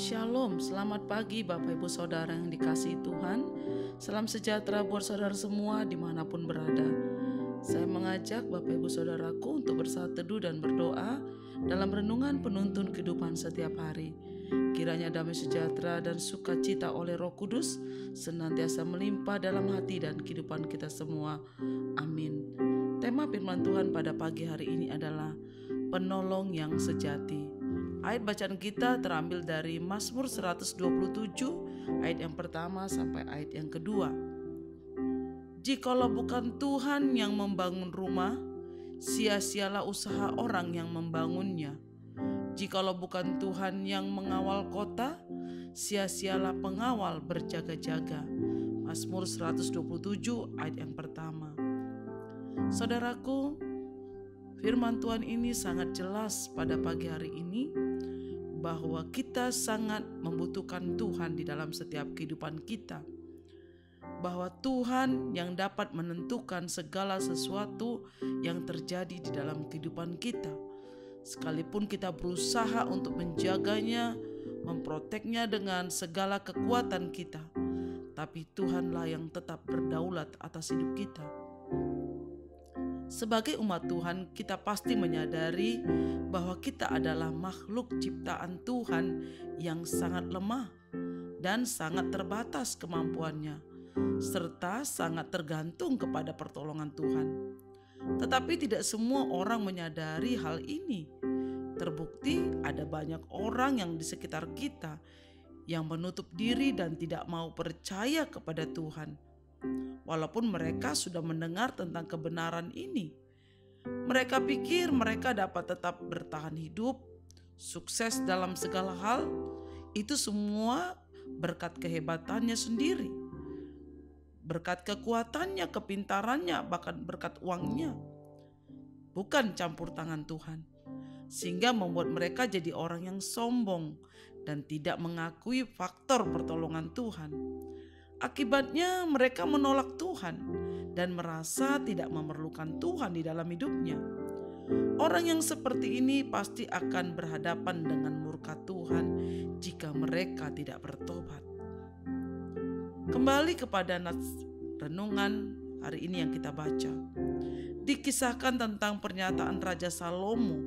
Shalom, selamat pagi Bapak Ibu Saudara yang dikasihi Tuhan. Salam sejahtera buat saudara semua dimanapun berada. Saya mengajak Bapak Ibu Saudaraku untuk bersaat teduh dan berdoa dalam renungan penuntun kehidupan setiap hari. Kiranya damai sejahtera dan sukacita oleh Roh Kudus senantiasa melimpah dalam hati dan kehidupan kita semua. Amin. Tema firman Tuhan pada pagi hari ini adalah penolong yang sejati. Ayat bacaan kita terambil dari Mazmur 127 ayat yang pertama sampai ayat yang kedua. Jikalau bukan Tuhan yang membangun rumah, sia-sialah usaha orang yang membangunnya. Jikalau bukan Tuhan yang mengawal kota, sia-sialah pengawal berjaga-jaga. Mazmur 127 ayat yang pertama. Saudaraku, firman Tuhan ini sangat jelas pada pagi hari ini bahwa kita sangat membutuhkan Tuhan di dalam setiap kehidupan kita. Bahwa Tuhan yang dapat menentukan segala sesuatu yang terjadi di dalam kehidupan kita. Sekalipun kita berusaha untuk menjaganya, memproteknya dengan segala kekuatan kita, tapi Tuhanlah yang tetap berdaulat atas hidup kita. Sebagai umat Tuhan, kita pasti menyadari bahwa kita adalah makhluk ciptaan Tuhan yang sangat lemah dan sangat terbatas kemampuannya, serta sangat tergantung kepada pertolongan Tuhan. Tetapi tidak semua orang menyadari hal ini. Terbukti ada banyak orang yang di sekitar kita yang menutup diri dan tidak mau percaya kepada Tuhan. Walaupun mereka sudah mendengar tentang kebenaran ini, mereka pikir mereka dapat tetap bertahan hidup, sukses dalam segala hal. Itu semua berkat kehebatannya sendiri, berkat kekuatannya, kepintarannya, bahkan berkat uangnya, bukan campur tangan Tuhan. Sehingga membuat mereka jadi orang yang sombong dan tidak mengakui faktor pertolongan Tuhan. Akibatnya mereka menolak Tuhan dan merasa tidak memerlukan Tuhan di dalam hidupnya. Orang yang seperti ini pasti akan berhadapan dengan murka Tuhan jika mereka tidak bertobat. Kembali kepada renungan hari ini yang kita baca. Dikisahkan tentang pernyataan Raja Salomo,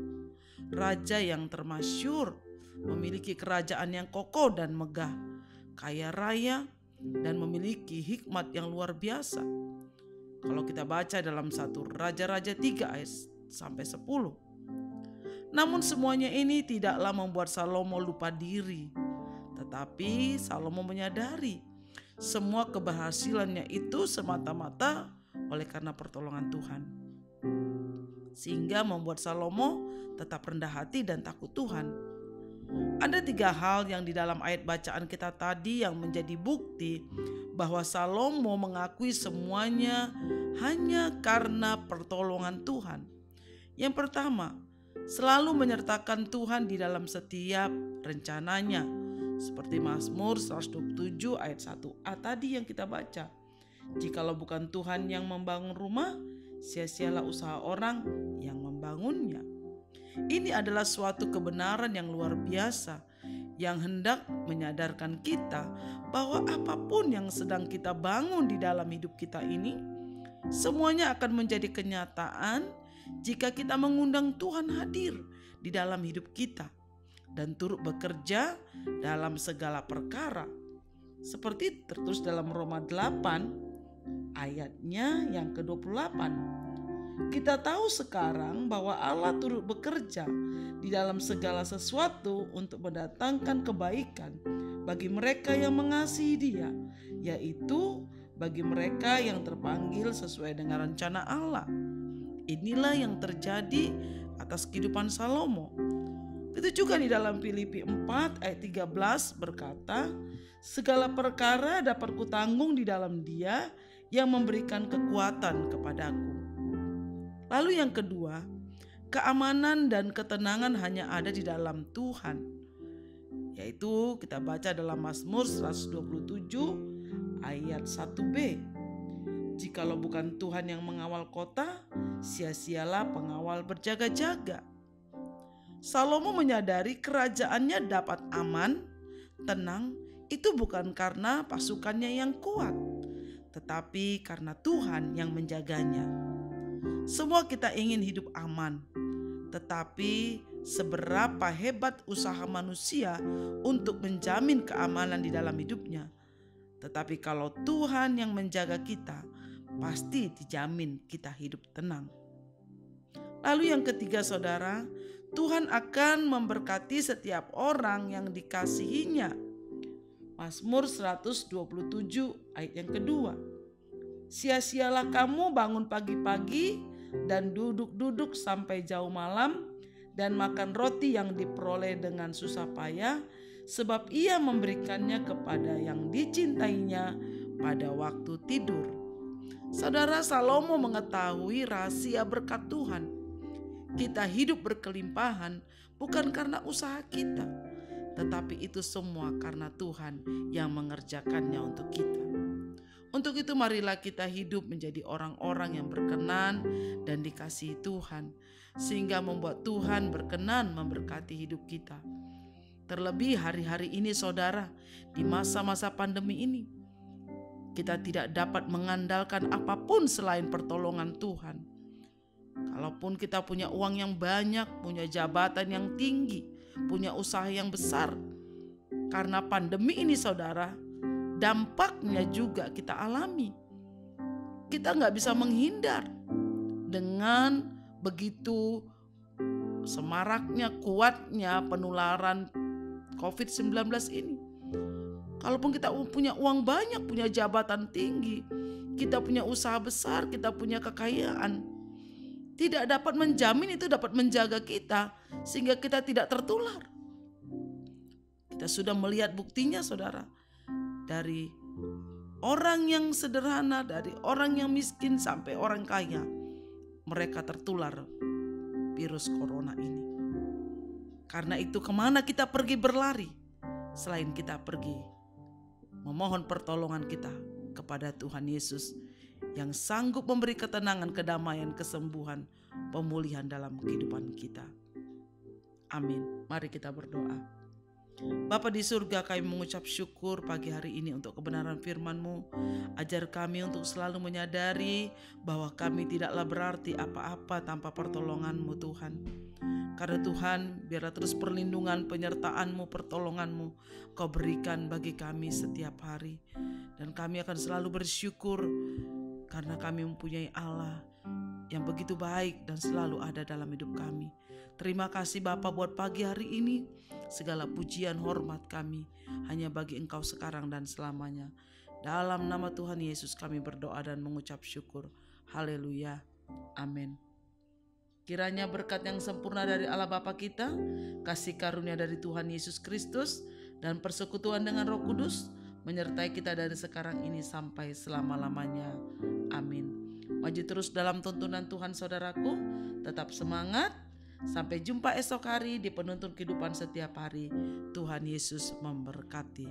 raja yang termasyhur, memiliki kerajaan yang kokoh dan megah, kaya raya, dan memiliki hikmat yang luar biasa. Kalau kita baca dalam 1 Raja-Raja 3 ayat sampai 10. Namun semuanya ini tidaklah membuat Salomo lupa diri. Tetapi Salomo menyadari semua keberhasilannya itu semata-mata oleh karena pertolongan Tuhan. Sehingga membuat Salomo tetap rendah hati dan takut Tuhan. Ada 3 hal yang di dalam ayat bacaan kita tadi yang menjadi bukti bahwa Salomo mengakui semuanya hanya karena pertolongan Tuhan. Yang pertama, selalu menyertakan Tuhan di dalam setiap rencananya. Seperti Mazmur 127 ayat 1a tadi yang kita baca. Jikalau bukan Tuhan yang membangun rumah, sia-sialah usaha orang yang membangunnya. Ini adalah suatu kebenaran yang luar biasa yang hendak menyadarkan kita bahwa apapun yang sedang kita bangun di dalam hidup kita ini, semuanya akan menjadi kenyataan jika kita mengundang Tuhan hadir di dalam hidup kita dan turut bekerja dalam segala perkara. Seperti tertulis dalam Roma 8 ayatnya yang ke-28. Kita tahu sekarang bahwa Allah turut bekerja di dalam segala sesuatu untuk mendatangkan kebaikan bagi mereka yang mengasihi Dia, yaitu bagi mereka yang terpanggil sesuai dengan rencana Allah. Inilah yang terjadi atas kehidupan Salomo. Itu juga di dalam Filipi 4 ayat 13 berkata, segala perkara dapat kutanggung di dalam Dia yang memberikan kekuatan kepadaku. Lalu yang kedua, keamanan dan ketenangan hanya ada di dalam Tuhan. Yaitu kita baca dalam Mazmur 127 ayat 1b. Jikalau bukan Tuhan yang mengawal kota, sia-sialah pengawal berjaga-jaga. Salomo menyadari kerajaannya dapat aman tenang itu bukan karena pasukannya yang kuat, tetapi karena Tuhan yang menjaganya. Semua kita ingin hidup aman, tetapi seberapa hebat usaha manusia untuk menjamin keamanan di dalam hidupnya. Tetapi kalau Tuhan yang menjaga kita, pasti dijamin kita hidup tenang. Lalu yang ketiga saudara, Tuhan akan memberkati setiap orang yang dikasihinya. Mazmur 127 ayat yang kedua. Sia-sialah kamu bangun pagi-pagi dan duduk-duduk sampai jauh malam dan makan roti yang diperoleh dengan susah payah, sebab ia memberikannya kepada yang dicintainya pada waktu tidur. Saudara, Salomo mengetahui rahasia berkat Tuhan. Kita hidup berkelimpahan bukan karena usaha kita, tetapi itu semua karena Tuhan yang mengerjakannya untuk kita. Untuk itu marilah kita hidup menjadi orang-orang yang berkenan dan dikasihi Tuhan, sehingga membuat Tuhan berkenan memberkati hidup kita. Terlebih hari-hari ini saudara, di masa-masa pandemi ini, kita tidak dapat mengandalkan apapun selain pertolongan Tuhan. Kalaupun kita punya uang yang banyak, punya jabatan yang tinggi, punya usaha yang besar, karena pandemi ini saudara, dampaknya juga kita alami. Kita gak bisa menghindar dengan begitu semaraknya, kuatnya penularan COVID-19 ini. Kalaupun kita punya uang banyak, punya jabatan tinggi, kita punya usaha besar, kita punya kekayaan, tidak dapat menjamin itu dapat menjaga kita sehingga kita tidak tertular. Kita sudah melihat buktinya saudara. Dari orang yang sederhana, dari orang yang miskin sampai orang kaya, mereka tertular virus corona ini. Karena itu kemana kita pergi berlari selain kita pergi memohon pertolongan kita kepada Tuhan Yesus yang sanggup memberi ketenangan, kedamaian, kesembuhan, pemulihan dalam kehidupan kita. Amin. Mari kita berdoa. Bapa di surga, kami mengucap syukur pagi hari ini untuk kebenaran firman-Mu. Ajar kami untuk selalu menyadari bahwa kami tidaklah berarti apa-apa tanpa pertolongan-Mu Tuhan. Karena Tuhan, biarlah terus perlindungan, penyertaan-Mu, pertolongan-Mu Kau berikan bagi kami setiap hari. Dan kami akan selalu bersyukur karena kami mempunyai Allah yang begitu baik dan selalu ada dalam hidup kami. Terima kasih Bapa buat pagi hari ini. Segala pujian hormat kami hanya bagi Engkau sekarang dan selamanya. Dalam nama Tuhan Yesus kami berdoa dan mengucap syukur. Haleluya. Amin. Kiranya berkat yang sempurna dari Allah Bapa kita, kasih karunia dari Tuhan Yesus Kristus, dan persekutuan dengan Roh Kudus menyertai kita dari sekarang ini sampai selama-lamanya. Amin. Maju terus dalam tuntunan Tuhan saudaraku. Tetap semangat. Sampai jumpa esok hari di penuntun kehidupan setiap hari. Tuhan Yesus memberkati.